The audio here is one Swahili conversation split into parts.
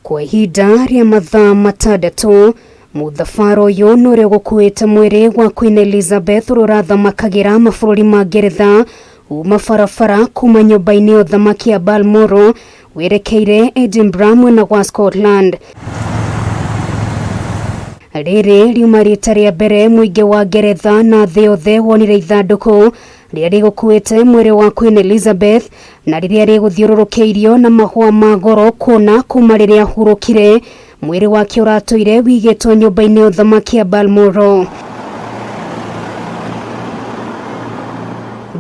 Kwa ihinda rĩa mathaa matandatu muthabara uyu nuri gukuite mweri wa Queen Elizabeth rurathamakagira mabũrũri ma Ngeretha uma barabara kuma nyumba-ini ya uthamaki ya Balmoral werekeire Edinburgh mwena wa Scotland. Rĩrĩ riuma rita rĩa mbere muingi wa Ngeretha na thĩ yothe wonire ithandũkũ rĩrĩa rĩgũkuĩte mwĩrĩ wa Queen Elizabeth na rĩrĩa rĩgũthiũrũrũkĩirio na mahũa ma goro kuona kuma rĩrĩa ahurũkire. Mwĩrĩ wake ũratũire wĩigĩtwo nyũmba-inĩ ya ũthamaki ya Balmoral.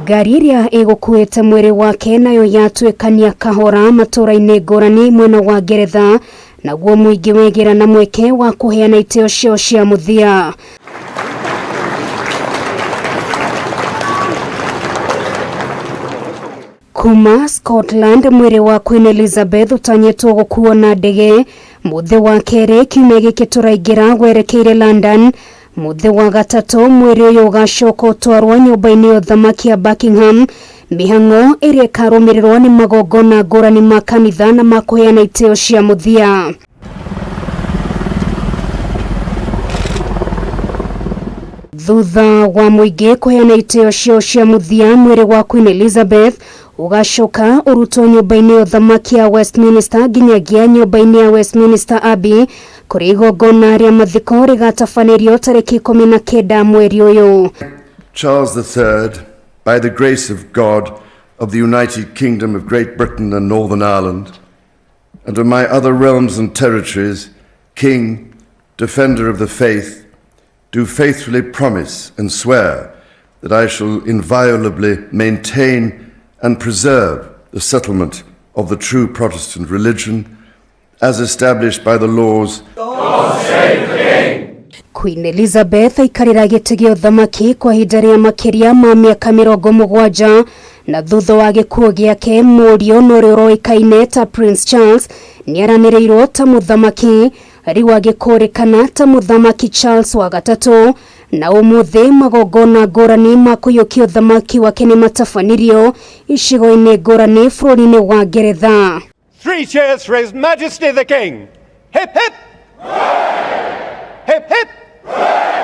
Ngari ĩrĩa ĩgũkuĩte mwĩrĩ wake nayo yatuĩkania kahora matũra-inĩ ngũrani mwena wa Ngeretha, naguo muingi wegera na mweke wa kuheana itĩo cio cia mũthia. Kuma Scotland mwĩrĩ wa Queen Elizabeth utanyitwo gũkuo na ndege. Muthi wa kerĩ kiumia gĩkĩ tũraingĩra werekeire London. Muthi wa gatatũ mwĩrĩ ũyũ ũgacoka ũtwarwo nyũmba-inĩ ya ũthamaki ya Buckingham. Mĩhang'o ĩrĩa ĩkarũmĩrĩrwo nĩ magongona ngũrani ma kanitha na ma kũheana itĩo cia mũthia. Thutha wa muingi kuheana itĩo cio cia mũthia, mwĩrĩ wa Queen Elizabeth ugacoka urutwo nyumba-ini ya uthamaki ya Westminster nginyagia nyumba-ini ya Westminster Abbey kũrĩ igongona rĩa mathiko rĩgatabanĩrio tariki 19 mweri ũyũ. Charles III, by the grace of God of the United Kingdom of Great Britain and Northern Ireland, and of my other realms and territories, King, Defender of the Faith, do faithfully promise and swear that I shall inviolably maintain and preserve the settlement of the true Protestant religion as established by the laws. God save the King! Queen Elizabeth aikarĩra gĩtĩ gĩa ũthamaki kwa ihinda rĩa makĩria ma mĩaka 70 na thutha wa gĩkuũ gĩake mũriũ norĩ ũroĩkaine ta Prince Charles nĩaranĩrĩirwo ta mũthamaki, rĩu agĩkũrĩkana ta mũthamaki Charles wa gatatũ. Na ũmũthĩ magongona ngũrani ma kũiyũkia ũthamaki wake nĩ matabanirio icigo-inĩ ngũrani bũrũri-inĩ wa Ngeretha. 3 cheers for His Majesty the King. Hip hip! Hooray! Hip hip! Hooray!